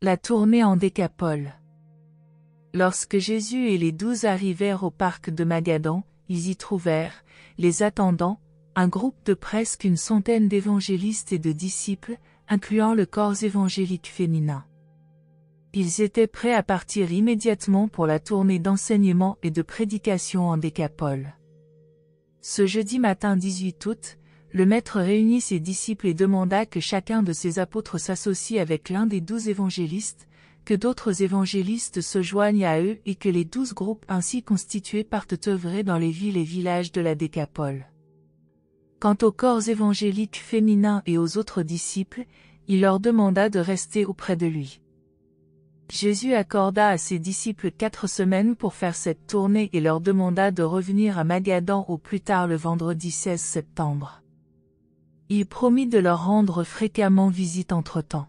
La tournée en Décapole. Lorsque Jésus et les 12 arrivèrent au parc de Magadan, ils y trouvèrent, les attendant, un groupe de presque une centaine d'évangélistes et de disciples, incluant le corps évangélique féminin. Ils étaient prêts à partir immédiatement pour la tournée d'enseignement et de prédication en Décapole. Ce jeudi matin 18 août, le Maître réunit ses disciples et demanda que chacun de ses apôtres s'associe avec l'un des 12 évangélistes, que d'autres évangélistes se joignent à eux et que les 12 groupes ainsi constitués partent œuvrer dans les villes et villages de la Décapole. Quant aux corps évangéliques féminins et aux autres disciples, il leur demanda de rester auprès de lui. Jésus accorda à ses disciples 4 semaines pour faire cette tournée et leur demanda de revenir à Magadan au plus tard le vendredi 16 septembre. Il promit de leur rendre fréquemment visite entre-temps.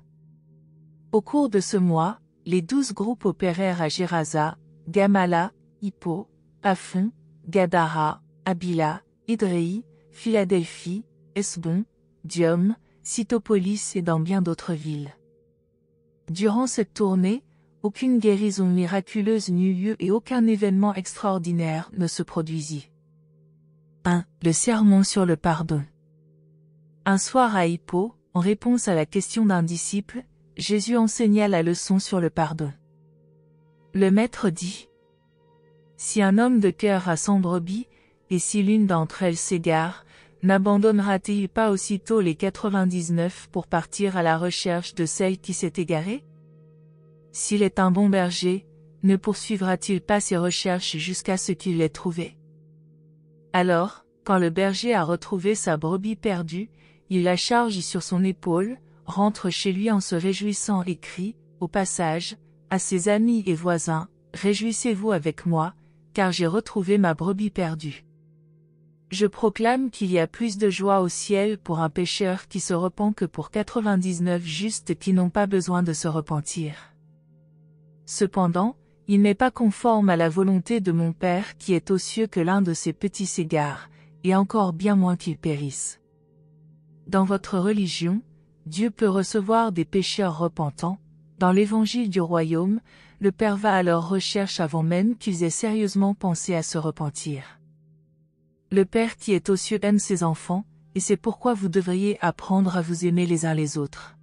Au cours de ce mois, les 12 groupes opérèrent à Gérasa, Gamala, Hippo, Aphon, Gadara, Abila, Idréi, Philadelphie, Esbon, Diom, Cytopolis et dans bien d'autres villes. Durant cette tournée, aucune guérison miraculeuse n'eut lieu et aucun événement extraordinaire ne se produisit. 1. Le sermon sur le pardon. Un soir à Hippo, en réponse à la question d'un disciple, Jésus enseigna la leçon sur le pardon. Le Maître dit : Si un homme de cœur a 100 brebis, et si l'une d'entre elles s'égare, n'abandonnera-t-il pas aussitôt les 99 pour partir à la recherche de celle qui s'est égarée ? S'il est un bon berger, ne poursuivra-t-il pas ses recherches jusqu'à ce qu'il l'ait trouvée ? Alors, quand le berger a retrouvé sa brebis perdue, il la charge sur son épaule, rentre chez lui en se réjouissant et crie, au passage, à ses amis et voisins, « Réjouissez-vous avec moi, car j'ai retrouvé ma brebis perdue. » Je proclame qu'il y a plus de joie au ciel pour un pécheur qui se repent que pour 99 justes qui n'ont pas besoin de se repentir. Cependant, il n'est pas conforme à la volonté de mon Père qui est aux cieux que l'un de ces petits s'égare, et encore bien moins qu'il périsse. Dans votre religion, Dieu peut recevoir des pécheurs repentants. Dans l'évangile du royaume, le Père va à leur recherche avant même qu'ils aient sérieusement pensé à se repentir. Le Père qui est aux cieux aime ses enfants, et c'est pourquoi vous devriez apprendre à vous aimer les uns les autres.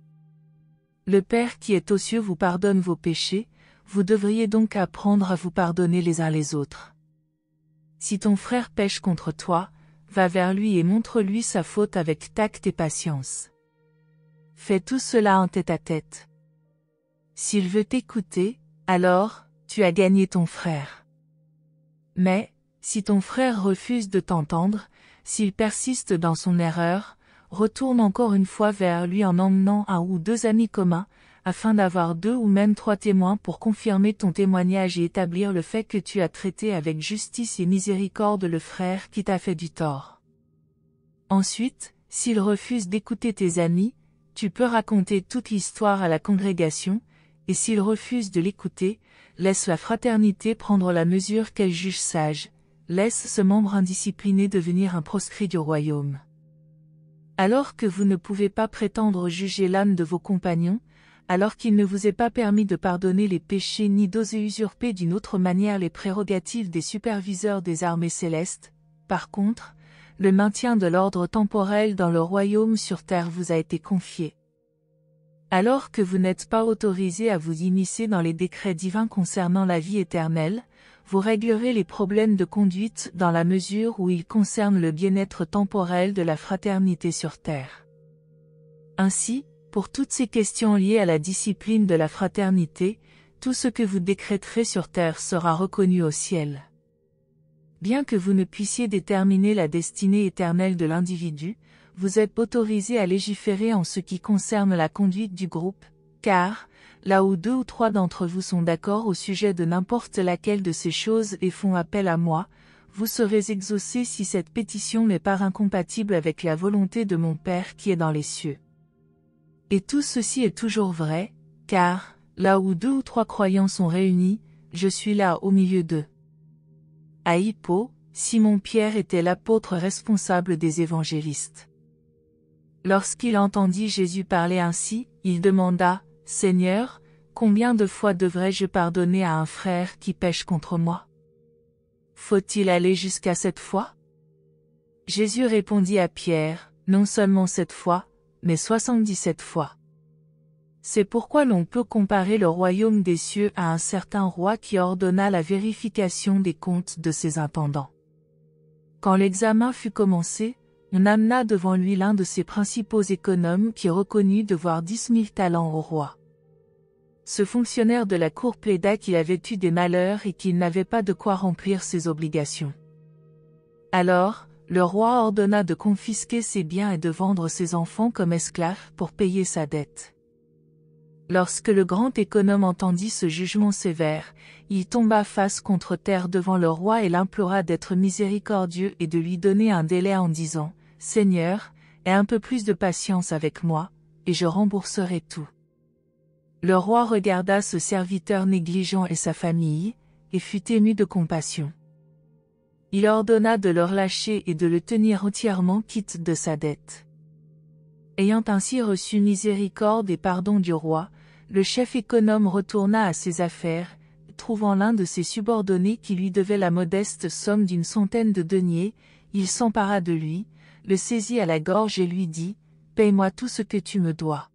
Le Père qui est aux cieux vous pardonne vos péchés, vous devriez donc apprendre à vous pardonner les uns les autres. Si ton frère pêche contre toi, va vers lui et montre-lui sa faute avec tact et patience. Fais tout cela en tête-à-tête. S'il veut t'écouter, alors, tu as gagné ton frère. Mais, si ton frère refuse de t'entendre, s'il persiste dans son erreur, retourne encore une fois vers lui en emmenant un ou 2 amis communs, afin d'avoir 2 ou même 3 témoins pour confirmer ton témoignage et établir le fait que tu as traité avec justice et miséricorde le frère qui t'a fait du tort. Ensuite, s'il refuse d'écouter tes amis, tu peux raconter toute l'histoire à la congrégation, et s'il refuse de l'écouter, laisse la fraternité prendre la mesure qu'elle juge sage, laisse ce membre indiscipliné devenir un proscrit du royaume. Alors que vous ne pouvez pas prétendre juger l'âme de vos compagnons, alors qu'il ne vous est pas permis de pardonner les péchés ni d'oser usurper d'une autre manière les prérogatives des superviseurs des armées célestes, par contre, le maintien de l'ordre temporel dans le royaume sur terre vous a été confié. Alors que vous n'êtes pas autorisé à vous immiscer dans les décrets divins concernant la vie éternelle, vous réglerez les problèmes de conduite dans la mesure où ils concernent le bien-être temporel de la fraternité sur terre. Ainsi, pour toutes ces questions liées à la discipline de la fraternité, tout ce que vous décréterez sur terre sera reconnu au ciel. Bien que vous ne puissiez déterminer la destinée éternelle de l'individu, vous êtes autorisé à légiférer en ce qui concerne la conduite du groupe, car, là où 2 ou 3 d'entre vous sont d'accord au sujet de n'importe laquelle de ces choses et font appel à moi, vous serez exaucés si cette pétition n'est pas incompatible avec la volonté de mon Père qui est dans les cieux. Et tout ceci est toujours vrai, car, là où 2 ou 3 croyants sont réunis, je suis là au milieu d'eux. À Hippo, Simon-Pierre était l'apôtre responsable des évangélistes. Lorsqu'il entendit Jésus parler ainsi, il demanda : « Seigneur, combien de fois devrais-je pardonner à un frère qui pêche contre moi? Faut-il aller jusqu'à 7 fois? Jésus répondit à Pierre, non seulement 7 fois, mais 77 fois. C'est pourquoi l'on peut comparer le royaume des cieux à un certain roi qui ordonna la vérification des comptes de ses intendants. Quand l'examen fut commencé, on amena devant lui l'un de ses principaux économes qui reconnut devoir 10 000 talents au roi. Ce fonctionnaire de la cour plaida qu'il avait eu des malheurs et qu'il n'avait pas de quoi remplir ses obligations. Alors, le roi ordonna de confisquer ses biens et de vendre ses enfants comme esclaves pour payer sa dette. Lorsque le grand économe entendit ce jugement sévère, il tomba face contre terre devant le roi et l'implora d'être miséricordieux et de lui donner un délai en disant « Seigneur, aie un peu plus de patience avec moi, et je rembourserai tout. » Le roi regarda ce serviteur négligent et sa famille, et fut ému de compassion. Il ordonna de le relâcher et de le tenir entièrement quitte de sa dette. Ayant ainsi reçu miséricorde et pardon du roi, le chef économe retourna à ses affaires, trouvant l'un de ses subordonnés qui lui devait la modeste somme d'une centaine de deniers, il s'empara de lui, le saisit à la gorge et lui dit « Paye-moi tout ce que tu me dois. »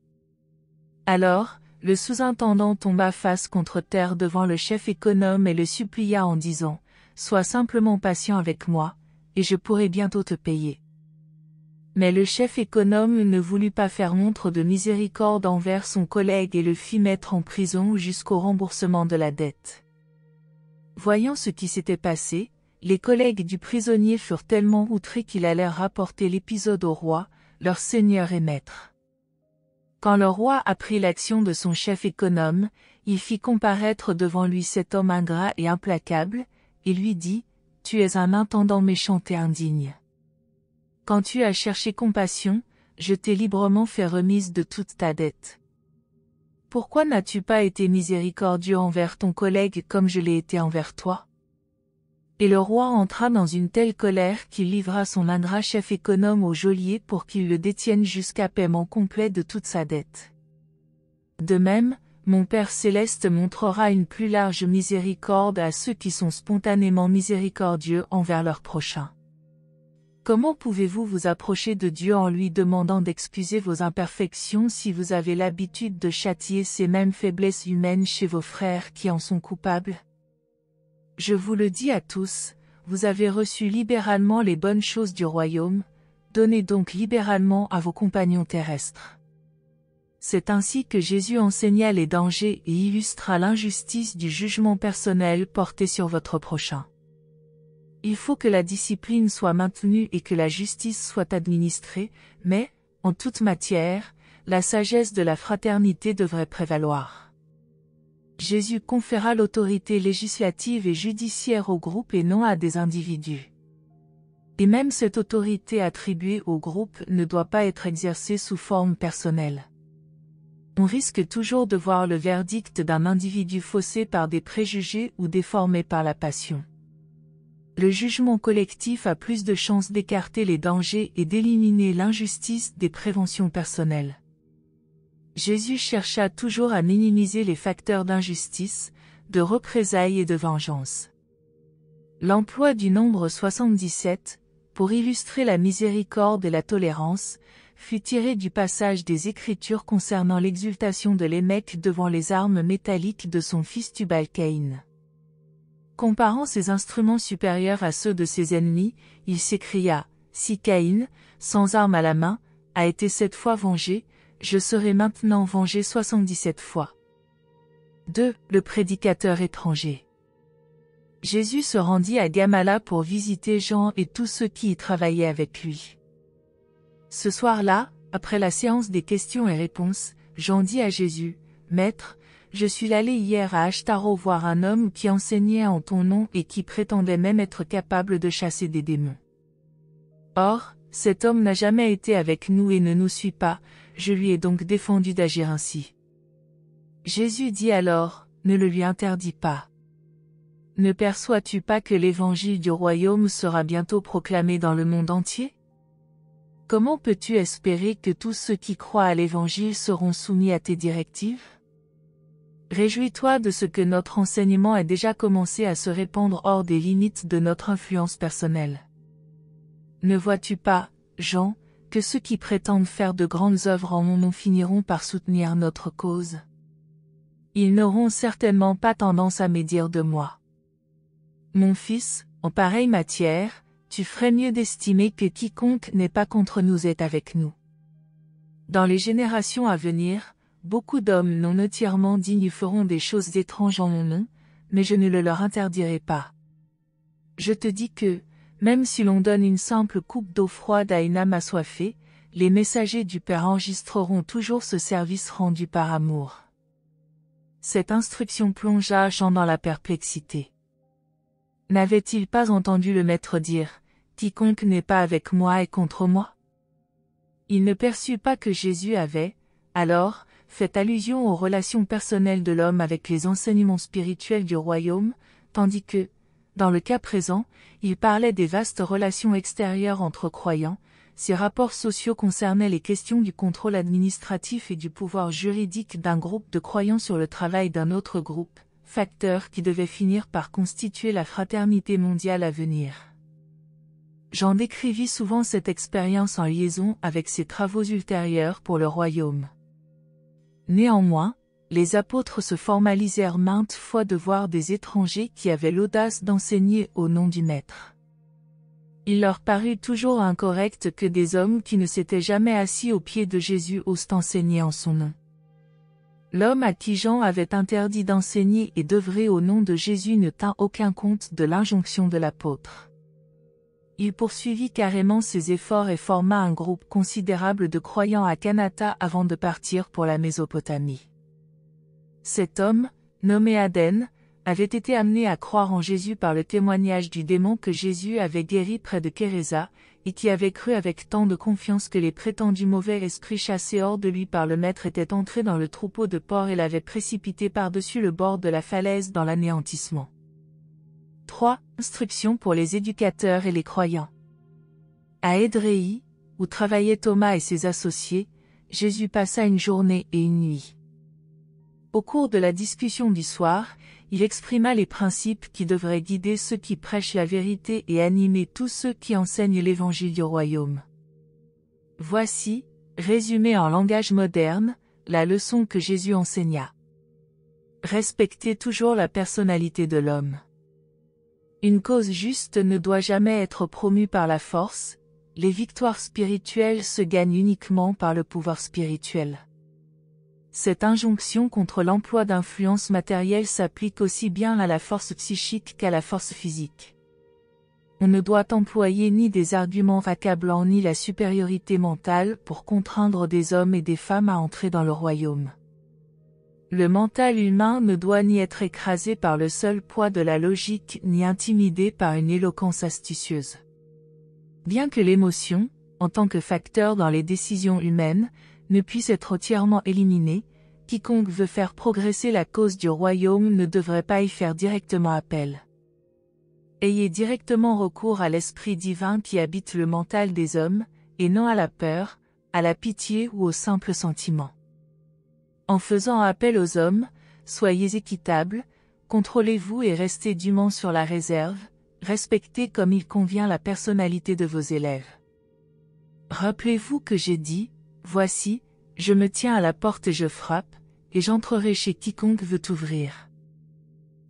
Alors, le sous-intendant tomba face contre terre devant le chef économe et le supplia en disant « Sois simplement patient avec moi, et je pourrai bientôt te payer. » Mais le chef économe ne voulut pas faire montre de miséricorde envers son collègue et le fit mettre en prison jusqu'au remboursement de la dette. Voyant ce qui s'était passé, les collègues du prisonnier furent tellement outrés qu'ils allèrent rapporter l'épisode au roi, leur seigneur et maître. Quand le roi apprit l'action de son chef économe, il fit comparaître devant lui cet homme ingrat et implacable, et lui dit « Tu es un intendant méchant et indigne. Quand tu as cherché compassion, je t'ai librement fait remise de toute ta dette. Pourquoi n'as-tu pas été miséricordieux envers ton collègue comme je l'ai été envers toi? » Et le roi entra dans une telle colère qu'il livra son ingrat chef économe au geôlier pour qu'il le détienne jusqu'à paiement complet de toute sa dette. De même, mon Père céleste montrera une plus large miséricorde à ceux qui sont spontanément miséricordieux envers leurs prochains. Comment pouvez-vous vous approcher de Dieu en lui demandant d'excuser vos imperfections si vous avez l'habitude de châtier ces mêmes faiblesses humaines chez vos frères qui en sont coupables? Je vous le dis à tous, vous avez reçu libéralement les bonnes choses du royaume, donnez donc libéralement à vos compagnons terrestres. C'est ainsi que Jésus enseigna les dangers et illustra l'injustice du jugement personnel porté sur votre prochain. Il faut que la discipline soit maintenue et que la justice soit administrée, mais, en toute matière, la sagesse de la fraternité devrait prévaloir. Jésus conféra l'autorité législative et judiciaire au groupe et non à des individus. Et même cette autorité attribuée au groupe ne doit pas être exercée sous forme personnelle. On risque toujours de voir le verdict d'un individu faussé par des préjugés ou déformé par la passion. Le jugement collectif a plus de chances d'écarter les dangers et d'éliminer l'injustice des préventions personnelles. Jésus chercha toujours à minimiser les facteurs d'injustice, de représailles et de vengeance. L'emploi du nombre 77, pour illustrer la miséricorde et la tolérance, fut tiré du passage des Écritures concernant l'exultation de Lémec devant les armes métalliques de son fils Tubal-Caïn. Comparant ses instruments supérieurs à ceux de ses ennemis, il s'écria « Si Caïn, sans arme à la main, a été 7 fois vengé, je serai maintenant vengé 77 fois. » 2. Le prédicateur étranger. Jésus se rendit à Gamala pour visiter Jean et tous ceux qui y travaillaient avec lui. Ce soir-là, après la séance des questions et réponses, Jean dit à Jésus « Maître, je suis allé hier à Ashtaro voir un homme qui enseignait en ton nom et qui prétendait même être capable de chasser des démons. Or, cet homme n'a jamais été avec nous et ne nous suit pas, je lui ai donc défendu d'agir ainsi. » Jésus dit alors, ne le lui interdis pas. Ne perçois-tu pas que l'évangile du royaume sera bientôt proclamé dans le monde entier? Comment peux-tu espérer que tous ceux qui croient à l'évangile seront soumis à tes directives? Réjouis-toi de ce que notre enseignement a déjà commencé à se répandre hors des limites de notre influence personnelle. Ne vois-tu pas, Jean, que ceux qui prétendent faire de grandes œuvres en mon nom finiront par soutenir notre cause? Ils n'auront certainement pas tendance à médire de moi. Mon fils, en pareille matière, tu ferais mieux d'estimer que quiconque n'est pas contre nous est avec nous. Dans les générations à venir, beaucoup d'hommes non entièrement dignes feront des choses étranges en mon nom, mais je ne le leur interdirai pas. Je te dis que, même si l'on donne une simple coupe d'eau froide à une âme assoiffée, les messagers du Père enregistreront toujours ce service rendu par amour. Cette instruction plongea Jean dans la perplexité. N'avait-il pas entendu le Maître dire « Quiconque n'est pas avec moi est contre moi » Il ne perçut pas que Jésus avait, alors, fait allusion aux relations personnelles de l'homme avec les enseignements spirituels du royaume, tandis que, dans le cas présent, il parlait des vastes relations extérieures entre croyants. Ces rapports sociaux concernaient les questions du contrôle administratif et du pouvoir juridique d'un groupe de croyants sur le travail d'un autre groupe, facteur qui devait finir par constituer la fraternité mondiale à venir. Jean décrivit souvent cette expérience en liaison avec ses travaux ultérieurs pour le royaume. Néanmoins, les apôtres se formalisèrent maintes fois de voir des étrangers qui avaient l'audace d'enseigner au nom du Maître. Il leur parut toujours incorrect que des hommes qui ne s'étaient jamais assis aux pieds de Jésus osent enseigner en son nom. L'homme à qui Jean avait interdit d'enseigner et d'œuvrer au nom de Jésus ne tint aucun compte de l'injonction de l'apôtre. Il poursuivit carrément ses efforts et forma un groupe considérable de croyants à Kanata avant de partir pour la Mésopotamie. Cet homme, nommé Aden, avait été amené à croire en Jésus par le témoignage du démon que Jésus avait guéri près de Kérésa, et qui avait cru avec tant de confiance que les prétendus mauvais esprits chassés hors de lui par le Maître étaient entrés dans le troupeau de porcs et l'avaient précipité par-dessus le bord de la falaise dans l'anéantissement. 3. Instructions pour les éducateurs et les croyants. À Édréi, où travaillaient Thomas et ses associés, Jésus passa une journée et une nuit. Au cours de la discussion du soir, il exprima les principes qui devraient guider ceux qui prêchent la vérité et animer tous ceux qui enseignent l'évangile du royaume. Voici, résumée en langage moderne, la leçon que Jésus enseigna. Respectez toujours la personnalité de l'homme. Une cause juste ne doit jamais être promue par la force, les victoires spirituelles se gagnent uniquement par le pouvoir spirituel. Cette injonction contre l'emploi d'influence matérielle s'applique aussi bien à la force psychique qu'à la force physique. On ne doit employer ni des arguments accablants ni la supériorité mentale pour contraindre des hommes et des femmes à entrer dans le royaume. Le mental humain ne doit ni être écrasé par le seul poids de la logique ni intimidé par une éloquence astucieuse. Bien que l'émotion, en tant que facteur dans les décisions humaines, ne puisse être entièrement éliminée, quiconque veut faire progresser la cause du royaume ne devrait pas y faire directement appel. Ayez directement recours à l'esprit divin qui habite le mental des hommes, et non à la peur, à la pitié ou au simple sentiment. En faisant appel aux hommes, soyez équitables, contrôlez-vous et restez dûment sur la réserve, respectez comme il convient la personnalité de vos élèves. Rappelez-vous que j'ai dit, voici, je me tiens à la porte et je frappe, et j'entrerai chez quiconque veut ouvrir.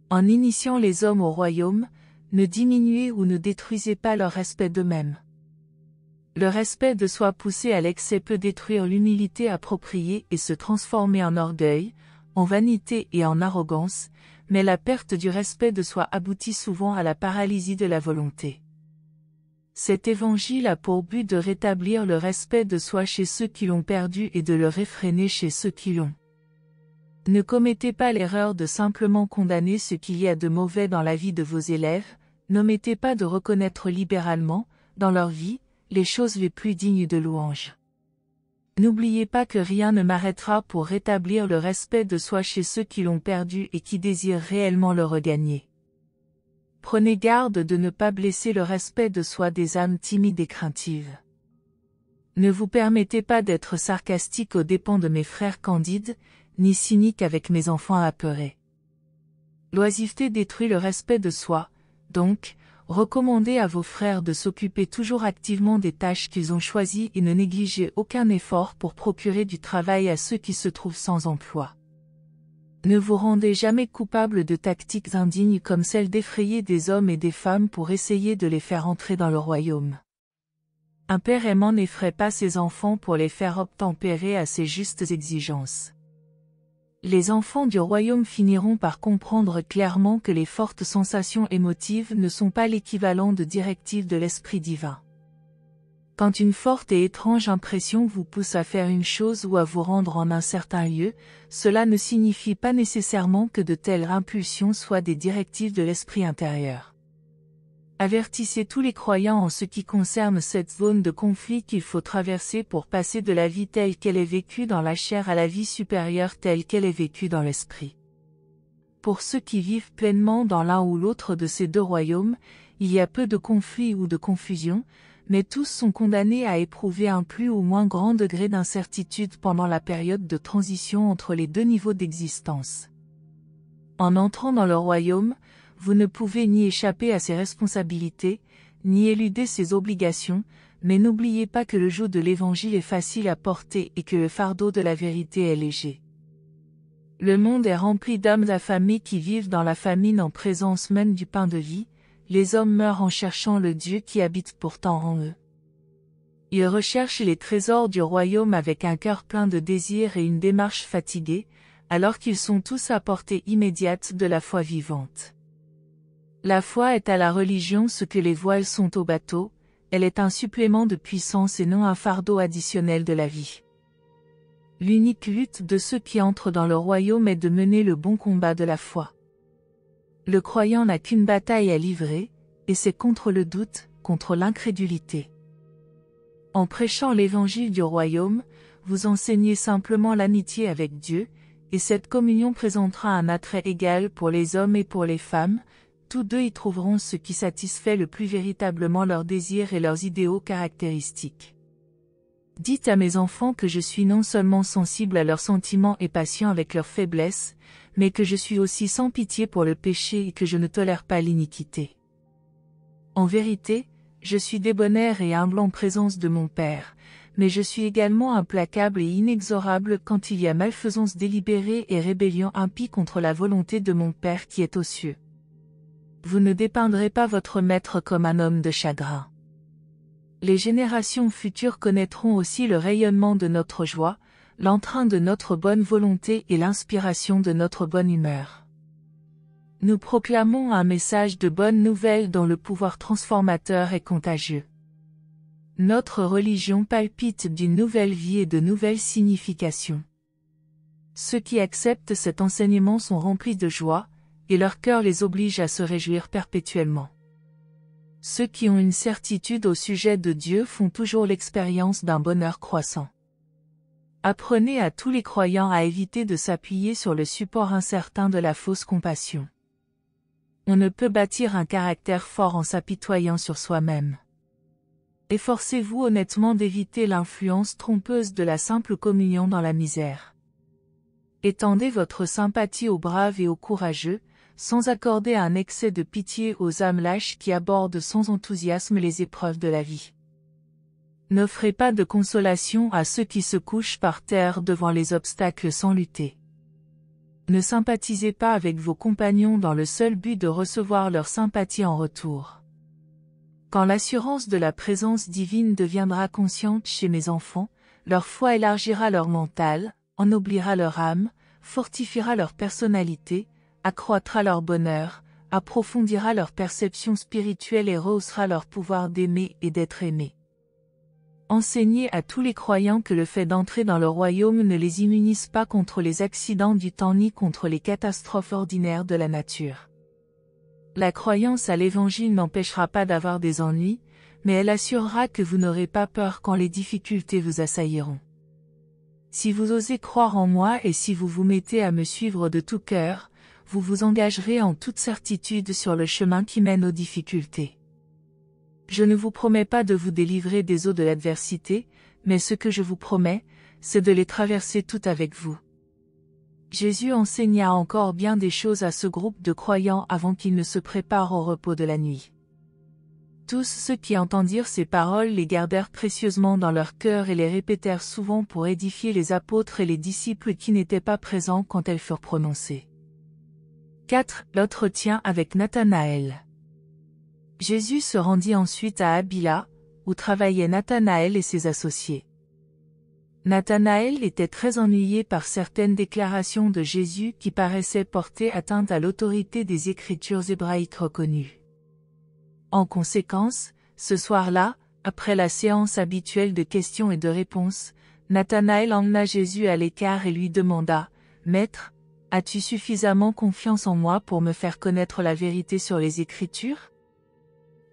En initiant les hommes au royaume, ne diminuez ou ne détruisez pas leur respect d'eux-mêmes. Le respect de soi poussé à l'excès peut détruire l'humilité appropriée et se transformer en orgueil, en vanité et en arrogance, mais la perte du respect de soi aboutit souvent à la paralysie de la volonté. Cet évangile a pour but de rétablir le respect de soi chez ceux qui l'ont perdu et de le réfréner chez ceux qui l'ont. Ne commettez pas l'erreur de simplement condamner ce qu'il y a de mauvais dans la vie de vos élèves, n'omettez pas de reconnaître libéralement, dans leur vie, les choses les plus dignes de louange. N'oubliez pas que rien ne m'arrêtera pour rétablir le respect de soi chez ceux qui l'ont perdu et qui désirent réellement le regagner. Prenez garde de ne pas blesser le respect de soi des âmes timides et craintives. Ne vous permettez pas d'être sarcastique aux dépens de mes frères candides, ni cynique avec mes enfants apeurés. L'oisiveté détruit le respect de soi, donc, recommandez à vos frères de s'occuper toujours activement des tâches qu'ils ont choisies et ne négligez aucun effort pour procurer du travail à ceux qui se trouvent sans emploi. Ne vous rendez jamais coupable de tactiques indignes comme celle d'effrayer des hommes et des femmes pour essayer de les faire entrer dans le royaume. Un père aimant n'effraie pas ses enfants pour les faire obtempérer à ses justes exigences. Les enfants du royaume finiront par comprendre clairement que les fortes sensations émotives ne sont pas l'équivalent de directives de l'Esprit divin. Quand une forte et étrange impression vous pousse à faire une chose ou à vous rendre en un certain lieu, cela ne signifie pas nécessairement que de telles impulsions soient des directives de l'esprit intérieur. Avertissez tous les croyants en ce qui concerne cette zone de conflit qu'il faut traverser pour passer de la vie telle qu'elle est vécue dans la chair à la vie supérieure telle qu'elle est vécue dans l'esprit. Pour ceux qui vivent pleinement dans l'un ou l'autre de ces deux royaumes, il y a peu de conflits ou de confusion, mais tous sont condamnés à éprouver un plus ou moins grand degré d'incertitude pendant la période de transition entre les deux niveaux d'existence. En entrant dans le royaume, vous ne pouvez ni échapper à ses responsabilités, ni éluder ses obligations, mais n'oubliez pas que le joug de l'Évangile est facile à porter et que le fardeau de la vérité est léger. Le monde est rempli d'hommes affamés qui vivent dans la famine en présence même du pain de vie, les hommes meurent en cherchant le Dieu qui habite pourtant en eux. Ils recherchent les trésors du royaume avec un cœur plein de désirs et une démarche fatiguée, alors qu'ils sont tous à portée immédiate de la foi vivante. La foi est à la religion ce que les voiles sont au bateau, elle est un supplément de puissance et non un fardeau additionnel de la vie. L'unique lutte de ceux qui entrent dans le royaume est de mener le bon combat de la foi. Le croyant n'a qu'une bataille à livrer, et c'est contre le doute, contre l'incrédulité. En prêchant l'évangile du royaume, vous enseignez simplement l'amitié avec Dieu, et cette communion présentera un attrait égal pour les hommes et pour les femmes, tous deux y trouveront ce qui satisfait le plus véritablement leurs désirs et leurs idéaux caractéristiques. Dites à mes enfants que je suis non seulement sensible à leurs sentiments et patient avec leurs faiblesses, mais que je suis aussi sans pitié pour le péché et que je ne tolère pas l'iniquité. En vérité, je suis débonnaire et humble en présence de mon Père, mais je suis également implacable et inexorable quand il y a malfaisance délibérée et rébellion impie contre la volonté de mon Père qui est aux cieux. Vous ne dépeindrez pas votre maître comme un homme de chagrin. Les générations futures connaîtront aussi le rayonnement de notre joie, l'entrain de notre bonne volonté et l'inspiration de notre bonne humeur. Nous proclamons un message de bonne nouvelle dont le pouvoir transformateur est contagieux. Notre religion palpite d'une nouvelle vie et de nouvelles significations. Ceux qui acceptent cet enseignement sont remplis de joie, et leur cœur les oblige à se réjouir perpétuellement. Ceux qui ont une certitude au sujet de Dieu font toujours l'expérience d'un bonheur croissant. Apprenez à tous les croyants à éviter de s'appuyer sur le support incertain de la fausse compassion. On ne peut bâtir un caractère fort en s'apitoyant sur soi-même. Efforcez-vous honnêtement d'éviter l'influence trompeuse de la simple communion dans la misère. Étendez votre sympathie aux braves et aux courageux, sans accorder un excès de pitié aux âmes lâches qui abordent sans enthousiasme les épreuves de la vie. N'offrez pas de consolation à ceux qui se couchent par terre devant les obstacles sans lutter. Ne sympathisez pas avec vos compagnons dans le seul but de recevoir leur sympathie en retour. Quand l'assurance de la présence divine deviendra consciente chez mes enfants, leur foi élargira leur mental, ennoblira leur âme, fortifiera leur personnalité, accroîtra leur bonheur, approfondira leur perception spirituelle et rehaussera leur pouvoir d'aimer et d'être aimé. Enseignez à tous les croyants que le fait d'entrer dans le royaume ne les immunise pas contre les accidents du temps ni contre les catastrophes ordinaires de la nature. La croyance à l'Évangile n'empêchera pas d'avoir des ennuis, mais elle assurera que vous n'aurez pas peur quand les difficultés vous assailliront. Si vous osez croire en moi et si vous vous mettez à me suivre de tout cœur, vous vous engagerez en toute certitude sur le chemin qui mène aux difficultés. Je ne vous promets pas de vous délivrer des eaux de l'adversité, mais ce que je vous promets, c'est de les traverser toutes avec vous. Jésus enseigna encore bien des choses à ce groupe de croyants avant qu'ils ne se préparent au repos de la nuit. Tous ceux qui entendirent ces paroles les gardèrent précieusement dans leur cœur et les répétèrent souvent pour édifier les apôtres et les disciples qui n'étaient pas présents quand elles furent prononcées. 4. L'entretien avec Nathanaël. Jésus se rendit ensuite à Abila, où travaillaient Nathanaël et ses associés. Nathanaël était très ennuyé par certaines déclarations de Jésus qui paraissaient porter atteinte à l'autorité des Écritures hébraïques reconnues. En conséquence, ce soir-là, après la séance habituelle de questions et de réponses, Nathanaël emmena Jésus à l'écart et lui demanda « Maître, as-tu suffisamment confiance en moi pour me faire connaître la vérité sur les Écritures ?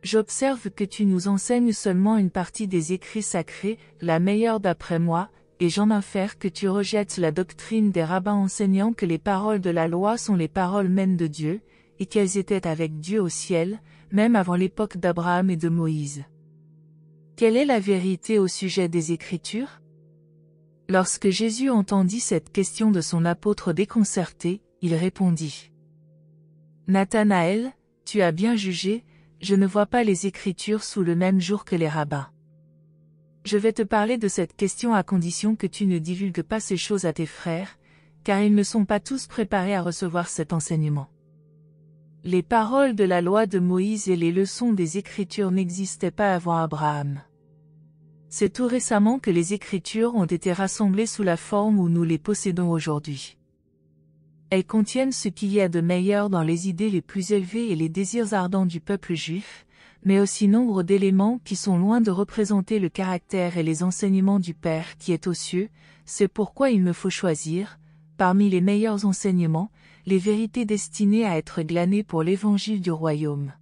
J'observe que tu nous enseignes seulement une partie des écrits sacrés, la meilleure d'après moi, et j'en infère que tu rejettes la doctrine des rabbins enseignant que les paroles de la loi sont les paroles mêmes de Dieu, et qu'elles étaient avec Dieu au ciel, même avant l'époque d'Abraham et de Moïse. Quelle est la vérité au sujet des Écritures ? Lorsque Jésus entendit cette question de son apôtre déconcerté, il répondit. Nathanaël, tu as bien jugé, je ne vois pas les Écritures sous le même jour que les rabbins. Je vais te parler de cette question à condition que tu ne divulgues pas ces choses à tes frères, car ils ne sont pas tous préparés à recevoir cet enseignement. Les paroles de la loi de Moïse et les leçons des Écritures n'existaient pas avant Abraham. C'est tout récemment que les Écritures ont été rassemblées sous la forme où nous les possédons aujourd'hui. Elles contiennent ce qu'il y a de meilleur dans les idées les plus élevées et les désirs ardents du peuple juif, mais aussi nombre d'éléments qui sont loin de représenter le caractère et les enseignements du Père qui est aux cieux. C'est pourquoi il me faut choisir, parmi les meilleurs enseignements, les vérités destinées à être glanées pour l'évangile du royaume.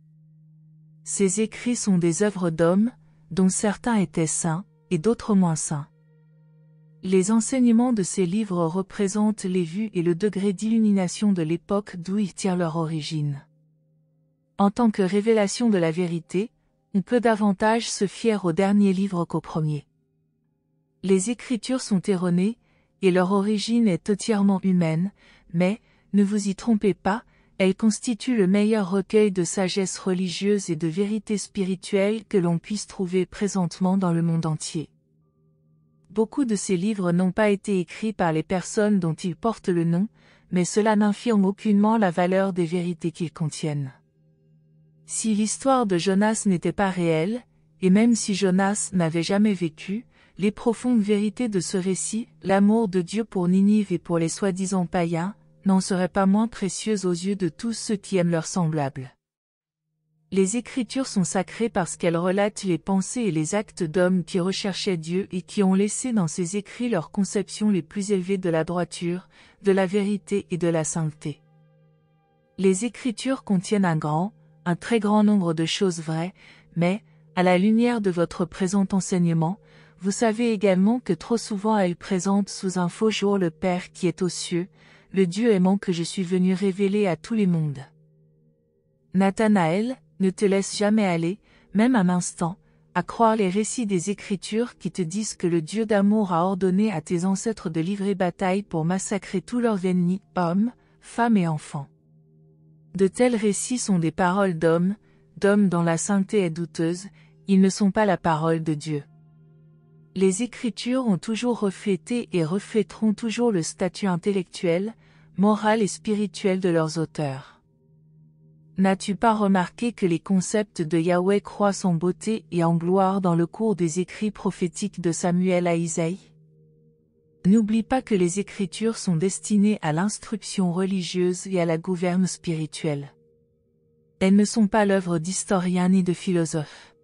Ces écrits sont des œuvres d'hommes, dont certains étaient saints, et d'autres moins saints. Les enseignements de ces livres représentent les vues et le degré d'illumination de l'époque d'où ils tirent leur origine. En tant que révélation de la vérité, on peut davantage se fier au dernier livre qu'au premier. Les Écritures sont erronées, et leur origine est entièrement humaine, mais, ne vous y trompez pas, elles constituent le meilleur recueil de sagesse religieuse et de vérité spirituelle que l'on puisse trouver présentement dans le monde entier. Beaucoup de ces livres n'ont pas été écrits par les personnes dont ils portent le nom, mais cela n'infirme aucunement la valeur des vérités qu'ils contiennent. Si l'histoire de Jonas n'était pas réelle, et même si Jonas n'avait jamais vécu, les profondes vérités de ce récit, l'amour de Dieu pour Ninive et pour les soi-disant païens, n'en seraient pas moins précieuses aux yeux de tous ceux qui aiment leurs semblables. Les Écritures sont sacrées parce qu'elles relatent les pensées et les actes d'hommes qui recherchaient Dieu et qui ont laissé dans ces écrits leurs conceptions les plus élevées de la droiture, de la vérité et de la sainteté. Les Écritures contiennent un très grand nombre de choses vraies, mais, à la lumière de votre présent enseignement, vous savez également que trop souvent elles présentent sous un faux jour le Père qui est aux cieux, le Dieu aimant que je suis venu révéler à tous les mondes. Nathanaël, ne te laisse jamais aller, même un instant, à croire les récits des Écritures qui te disent que le Dieu d'amour a ordonné à tes ancêtres de livrer bataille pour massacrer tous leurs ennemis, hommes, femmes et enfants. De tels récits sont des paroles d'hommes dont la sainteté est douteuse, ils ne sont pas la parole de Dieu. Les Écritures ont toujours reflété et refléteront toujours le statut intellectuel, moral et spirituel de leurs auteurs. N'as-tu pas remarqué que les concepts de Yahweh croissent en beauté et en gloire dans le cours des écrits prophétiques de Samuel à Isaïe ? N'oublie pas que les Écritures sont destinées à l'instruction religieuse et à la gouverne spirituelle. Elles ne sont pas l'œuvre d'historiens ni de philosophes.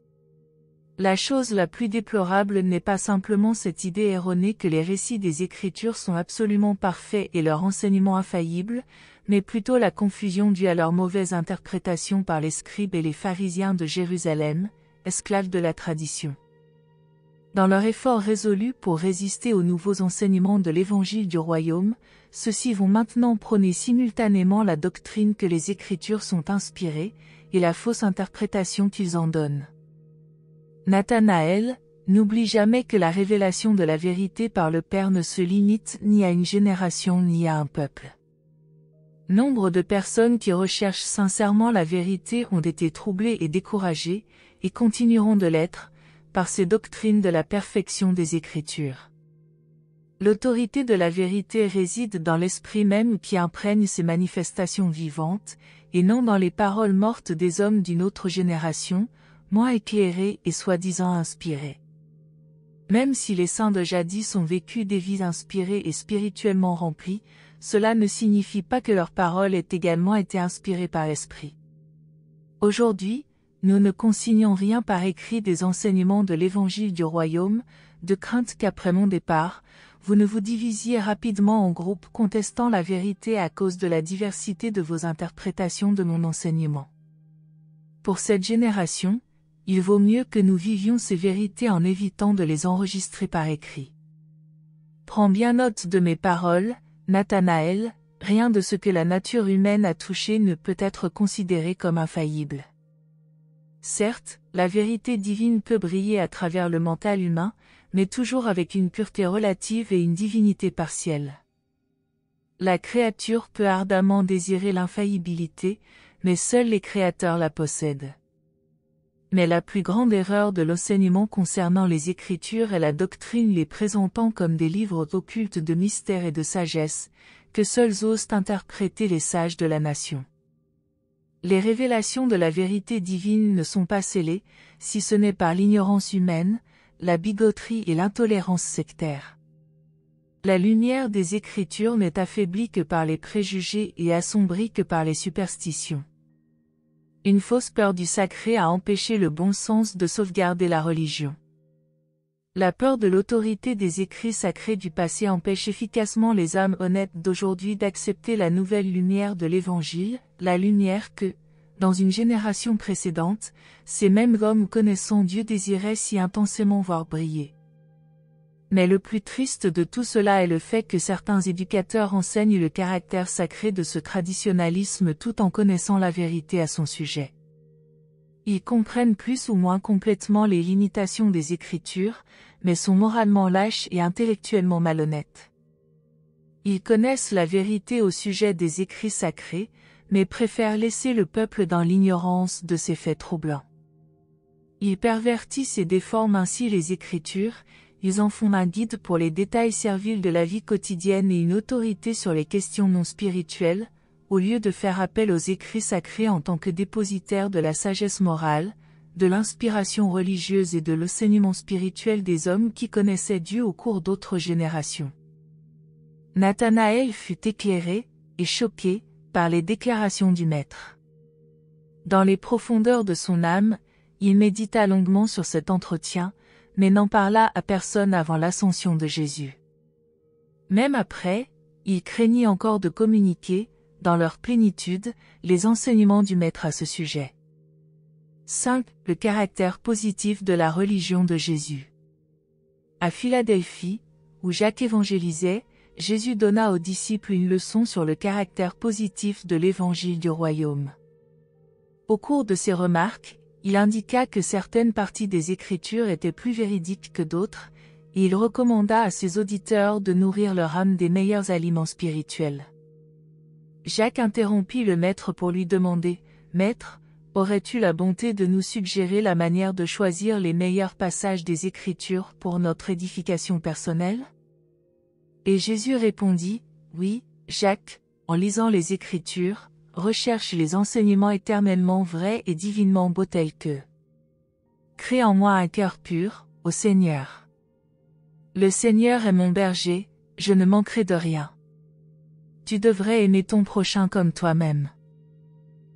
La chose la plus déplorable n'est pas simplement cette idée erronée que les récits des Écritures sont absolument parfaits et leur enseignement infaillible, mais plutôt la confusion due à leur mauvaise interprétation par les scribes et les pharisiens de Jérusalem, esclaves de la tradition. Dans leur effort résolu pour résister aux nouveaux enseignements de l'Évangile du Royaume, ceux-ci vont maintenant prôner simultanément la doctrine que les Écritures sont inspirées, et la fausse interprétation qu'ils en donnent. Nathanaël, N'oublie jamais que la révélation de la vérité par le Père ne se limite ni à une génération ni à un peuple. Nombre de personnes qui recherchent sincèrement la vérité ont été troublées et découragées, et continueront de l'être, par ces doctrines de la perfection des Écritures. L'autorité de la vérité réside dans l'esprit même qui imprègne ces manifestations vivantes, et non dans les paroles mortes des hommes d'une autre génération, moins éclairés et soi-disant inspirés. Même si les saints de jadis ont vécu des vies inspirées et spirituellement remplies, cela ne signifie pas que leurs paroles aient également été inspirées par l'Esprit. Aujourd'hui, nous ne consignons rien par écrit des enseignements de l'Évangile du Royaume, de crainte qu'après mon départ, vous ne vous divisiez rapidement en groupes contestant la vérité à cause de la diversité de vos interprétations de mon enseignement. Pour cette génération, il vaut mieux que nous vivions ces vérités en évitant de les enregistrer par écrit. Prends bien note de mes paroles, Nathanaël, rien de ce que la nature humaine a touché ne peut être considéré comme infaillible. Certes, la vérité divine peut briller à travers le mental humain, mais toujours avec une pureté relative et une divinité partielle. La créature peut ardemment désirer l'infaillibilité, mais seuls les créateurs la possèdent. Mais la plus grande erreur de l'enseignement concernant les Écritures est la doctrine les présentant comme des livres occultes de mystère et de sagesse, que seuls osent interpréter les sages de la nation. Les révélations de la vérité divine ne sont pas scellées, si ce n'est par l'ignorance humaine, la bigoterie et l'intolérance sectaire. La lumière des Écritures n'est affaiblie que par les préjugés et assombrie que par les superstitions. Une fausse peur du sacré a empêché le bon sens de sauvegarder la religion. La peur de l'autorité des écrits sacrés du passé empêche efficacement les âmes honnêtes d'aujourd'hui d'accepter la nouvelle lumière de l'Évangile, la lumière que, dans une génération précédente, ces mêmes hommes connaissant Dieu désiraient si intensément voir briller. Mais le plus triste de tout cela est le fait que certains éducateurs enseignent le caractère sacré de ce traditionnalisme tout en connaissant la vérité à son sujet. Ils comprennent plus ou moins complètement les limitations des Écritures, mais sont moralement lâches et intellectuellement malhonnêtes. Ils connaissent la vérité au sujet des écrits sacrés, mais préfèrent laisser le peuple dans l'ignorance de ces faits troublants. Ils pervertissent et déforment ainsi les Écritures, ils en font un guide pour les détails serviles de la vie quotidienne et une autorité sur les questions non spirituelles, au lieu de faire appel aux écrits sacrés en tant que dépositaires de la sagesse morale, de l'inspiration religieuse et de l'enseignement spirituel des hommes qui connaissaient Dieu au cours d'autres générations. Nathanaël fut éclairé et choqué par les déclarations du Maître. Dans les profondeurs de son âme, il médita longuement sur cet entretien, mais n'en parla à personne avant l'ascension de Jésus. Même après, il craignit encore de communiquer, dans leur plénitude, les enseignements du Maître à ce sujet. 5. Le caractère positif de la religion de Jésus. À Philadelphie, où Jacques évangélisait, Jésus donna aux disciples une leçon sur le caractère positif de l'Évangile du Royaume. Au cours de ses remarques, il indiqua que certaines parties des Écritures étaient plus véridiques que d'autres, et il recommanda à ses auditeurs de nourrir leur âme des meilleurs aliments spirituels. Jacques interrompit le Maître pour lui demander « Maître, aurais-tu la bonté de nous suggérer la manière de choisir les meilleurs passages des Écritures pour notre édification personnelle ?» Et Jésus répondit « Oui, Jacques, en lisant les Écritures, recherche les enseignements éternellement vrais et divinement beaux tels que « Crée en moi un cœur pur, ô Seigneur. Le Seigneur est mon berger, je ne manquerai de rien. Tu devrais aimer ton prochain comme toi-même.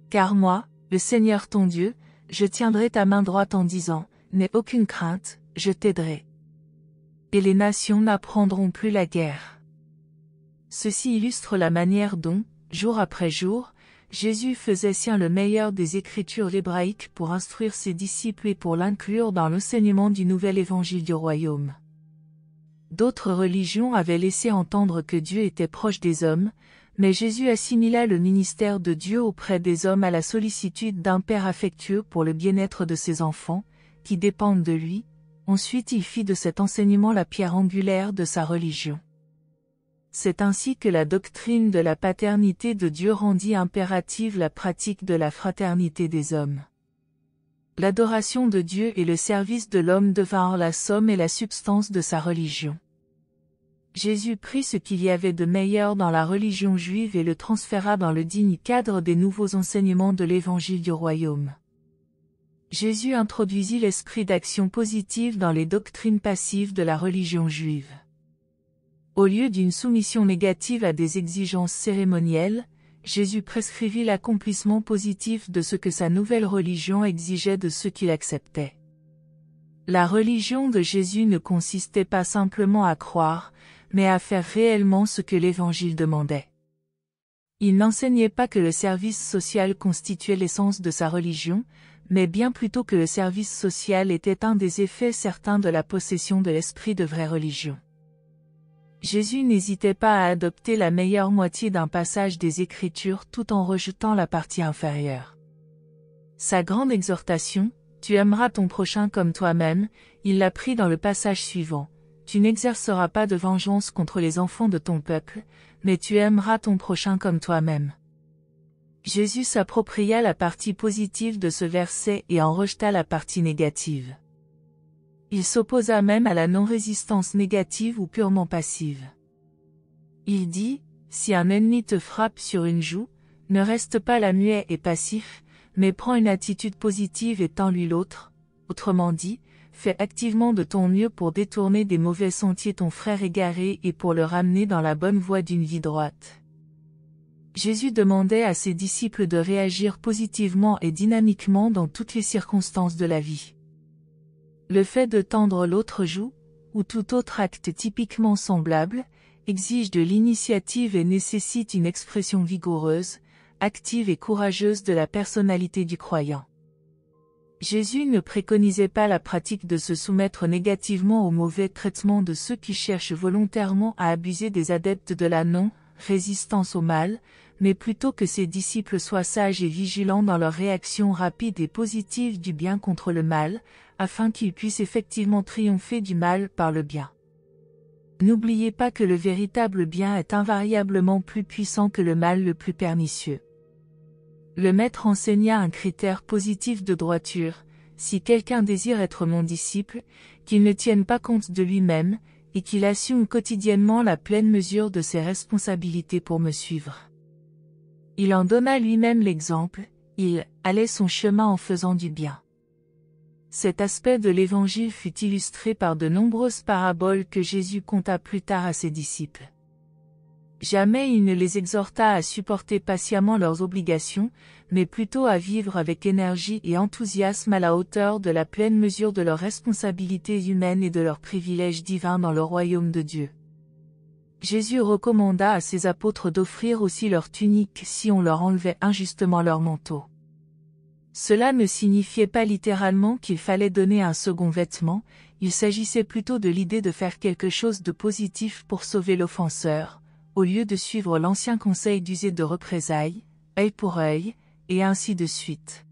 Car moi, le Seigneur ton Dieu, je tiendrai ta main droite en disant, n'aie aucune crainte, je t'aiderai. Et les nations n'apprendront plus la guerre. » Ceci illustre la manière dont, jour après jour, Jésus faisait sien le meilleur des Écritures hébraïques pour instruire ses disciples et pour l'inclure dans l'enseignement du nouvel évangile du royaume. D'autres religions avaient laissé entendre que Dieu était proche des hommes, mais Jésus assimila le ministère de Dieu auprès des hommes à la sollicitude d'un père affectueux pour le bien-être de ses enfants, qui dépendent de lui, Ensuite il fit de cet enseignement la pierre angulaire de sa religion. C'est ainsi que la doctrine de la paternité de Dieu rendit impérative la pratique de la fraternité des hommes. L'adoration de Dieu et le service de l'homme devinrent la somme et la substance de sa religion. Jésus prit ce qu'il y avait de meilleur dans la religion juive et le transféra dans le digne cadre des nouveaux enseignements de l'évangile du royaume. Jésus introduisit l'esprit d'action positive dans les doctrines passives de la religion juive. Au lieu d'une soumission négative à des exigences cérémonielles, Jésus prescrivit l'accomplissement positif de ce que sa nouvelle religion exigeait de ceux qui l'acceptaient. La religion de Jésus ne consistait pas simplement à croire, mais à faire réellement ce que l'Évangile demandait. Il n'enseignait pas que le service social constituait l'essence de sa religion, mais bien plutôt que le service social était un des effets certains de la possession de l'esprit de vraie religion. Jésus n'hésitait pas à adopter la meilleure moitié d'un passage des Écritures tout en rejetant la partie inférieure. Sa grande exhortation, « Tu aimeras ton prochain comme toi-même », il l'a pris dans le passage suivant, « Tu n'exerceras pas de vengeance contre les enfants de ton peuple, mais tu aimeras ton prochain comme toi-même. » Jésus s'appropria la partie positive de ce verset et en rejeta la partie négative. Il s'opposa même à la non-résistance négative ou purement passive. Il dit, si un ennemi te frappe sur une joue, ne reste pas là muet et passif, mais prends une attitude positive et tends-lui l'autre, autrement dit, fais activement de ton mieux pour détourner des mauvais sentiers ton frère égaré et pour le ramener dans la bonne voie d'une vie droite. Jésus demandait à ses disciples de réagir positivement et dynamiquement dans toutes les circonstances de la vie. Le fait de tendre l'autre joue, ou tout autre acte typiquement semblable, exige de l'initiative et nécessite une expression vigoureuse, active et courageuse de la personnalité du croyant. Jésus ne préconisait pas la pratique de se soumettre négativement au mauvais traitement de ceux qui cherchent volontairement à abuser des adeptes de la non-résistance au mal, mais plutôt que ses disciples soient sages et vigilants dans leur réaction rapide et positive du bien contre le mal, afin qu'ils puissent effectivement triompher du mal par le bien. N'oubliez pas que le véritable bien est invariablement plus puissant que le mal le plus pernicieux. Le Maître enseigna un critère positif de droiture, si quelqu'un désire être mon disciple, qu'il ne tienne pas compte de lui-même, et qu'il assume quotidiennement la pleine mesure de ses responsabilités pour me suivre. Il en donna lui-même l'exemple, il allait son chemin en faisant du bien. Cet aspect de l'Évangile fut illustré par de nombreuses paraboles que Jésus conta plus tard à ses disciples. Jamais il ne les exhorta à supporter patiemment leurs obligations, mais plutôt à vivre avec énergie et enthousiasme à la hauteur de la pleine mesure de leurs responsabilités humaines et de leurs privilèges divins dans le royaume de Dieu. Jésus recommanda à ses apôtres d'offrir aussi leur tunique si on leur enlevait injustement leur manteau. Cela ne signifiait pas littéralement qu'il fallait donner un second vêtement, il s'agissait plutôt de l'idée de faire quelque chose de positif pour sauver l'offenseur, au lieu de suivre l'ancien conseil d'user de représailles, œil pour œil, et ainsi de suite.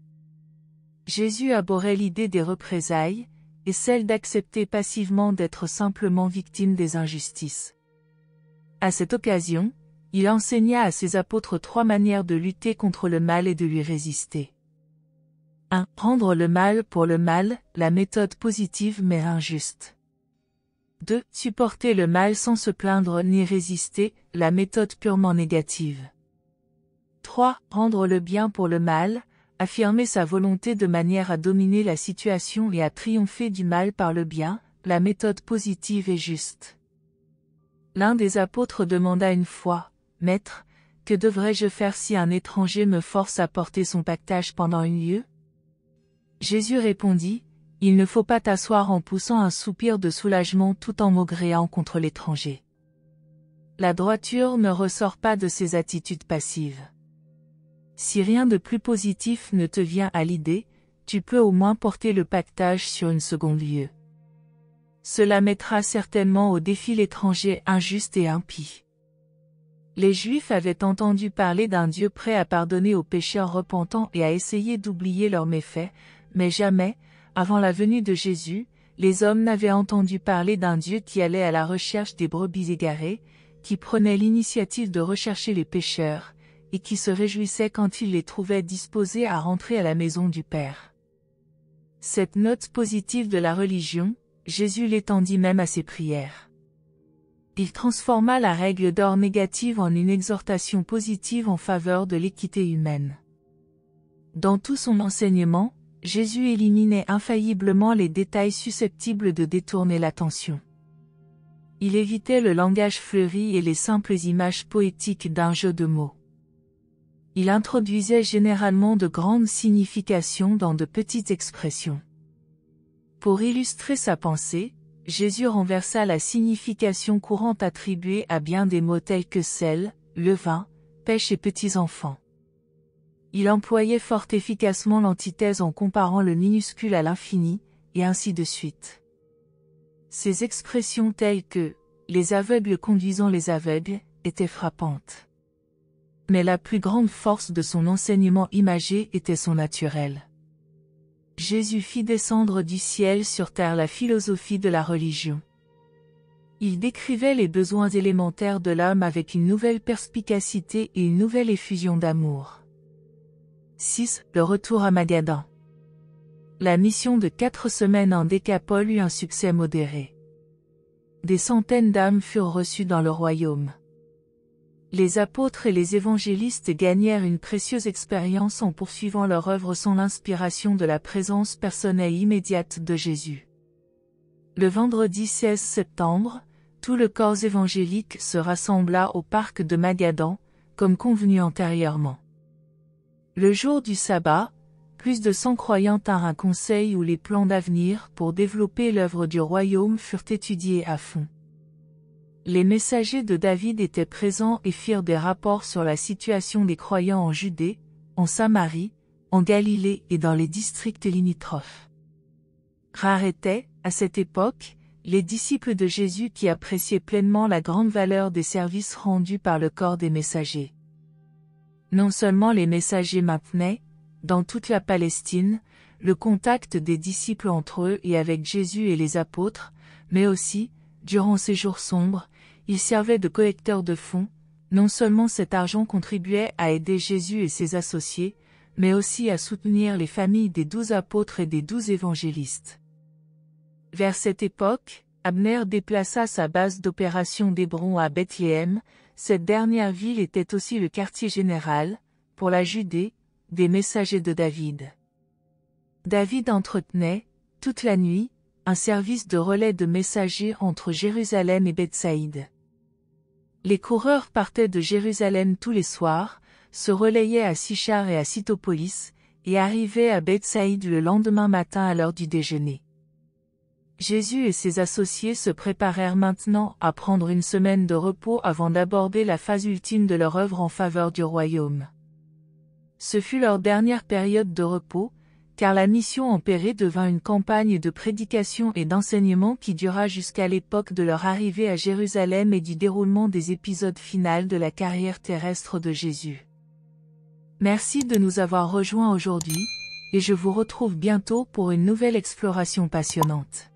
Jésus abhorrait l'idée des représailles, et celle d'accepter passivement d'être simplement victime des injustices. À cette occasion, il enseigna à ses apôtres 3 manières de lutter contre le mal et de lui résister. 1. Prendre le mal pour le mal, la méthode positive mais injuste. 2. Supporter le mal sans se plaindre ni résister, la méthode purement négative. 3. Rendre le bien pour le mal, affirmer sa volonté de manière à dominer la situation et à triompher du mal par le bien, la méthode positive et juste. L'un des apôtres demanda une fois, « Maître, que devrais-je faire si un étranger me force à porter son pactage pendant une lieue ?» Jésus répondit, « Il ne faut pas t'asseoir en poussant un soupir de soulagement tout en maugréant contre l'étranger. » La droiture ne ressort pas de ces attitudes passives. Si rien de plus positif ne te vient à l'idée, tu peux au moins porter le pactage sur une seconde lieue. Cela mettra certainement au défi l'étranger injuste et impie. Les Juifs avaient entendu parler d'un Dieu prêt à pardonner aux pécheurs repentants et à essayer d'oublier leurs méfaits, mais jamais, avant la venue de Jésus, les hommes n'avaient entendu parler d'un Dieu qui allait à la recherche des brebis égarées, qui prenait l'initiative de rechercher les pécheurs, et qui se réjouissait quand il les trouvait disposés à rentrer à la maison du Père. Cette note positive de la religion, Jésus l'étendit même à ses prières. Il transforma la règle d'or négative en une exhortation positive en faveur de l'équité humaine. Dans tout son enseignement, Jésus éliminait infailliblement les détails susceptibles de détourner l'attention. Il évitait le langage fleuri et les simples images poétiques d'un jeu de mots. Il introduisait généralement de grandes significations dans de petites expressions. Pour illustrer sa pensée, Jésus renversa la signification courante attribuée à bien des mots tels que sel, levain, pêche et petits-enfants. Il employait fort efficacement l'antithèse en comparant le minuscule à l'infini, et ainsi de suite. Ces expressions telles que « les aveugles conduisant les aveugles » étaient frappantes. Mais la plus grande force de son enseignement imagé était son naturel. Jésus fit descendre du ciel sur terre la philosophie de la religion. Il décrivait les besoins élémentaires de l'homme avec une nouvelle perspicacité et une nouvelle effusion d'amour. 6. Le retour à Magadan. La mission de 4 semaines en Décapole eut un succès modéré. Des centaines d'âmes furent reçues dans le royaume. Les apôtres et les évangélistes gagnèrent une précieuse expérience en poursuivant leur œuvre sans l'inspiration de la présence personnelle immédiate de Jésus. Le vendredi 16 septembre, tout le corps évangélique se rassembla au parc de Magadan, comme convenu antérieurement. Le jour du sabbat, plus de 100 croyants tinrent un conseil où les plans d'avenir pour développer l'œuvre du royaume furent étudiés à fond. Les messagers de David étaient présents et firent des rapports sur la situation des croyants en Judée, en Samarie, en Galilée et dans les districts limitrophes. Rares étaient, à cette époque, les disciples de Jésus qui appréciaient pleinement la grande valeur des services rendus par le corps des messagers. Non seulement les messagers maintenaient, dans toute la Palestine, le contact des disciples entre eux et avec Jésus et les apôtres, mais aussi, durant ces jours sombres, ils servaient de collecteurs de fonds. Non seulement cet argent contribuait à aider Jésus et ses associés, mais aussi à soutenir les familles des 12 apôtres et des 12 évangélistes. Vers cette époque, Abner déplaça sa base d'opération d'Hébron à Bethléem. Cette dernière ville était aussi le quartier général, pour la Judée, des messagers de David. David entretenait, toute la nuit, un service de relais de messagers entre Jérusalem et Bethsaïde. Les coureurs partaient de Jérusalem tous les soirs, se relayaient à Sichar et à Sitopolis, et arrivaient à Bethsaïde le lendemain matin à l'heure du déjeuner. Jésus et ses associés se préparèrent maintenant à prendre une semaine de repos avant d'aborder la phase ultime de leur œuvre en faveur du royaume. Ce fut leur dernière période de repos, car la mission empérée devint une campagne de prédication et d'enseignement qui dura jusqu'à l'époque de leur arrivée à Jérusalem et du déroulement des épisodes finaux de la carrière terrestre de Jésus. Merci de nous avoir rejoints aujourd'hui, et je vous retrouve bientôt pour une nouvelle exploration passionnante.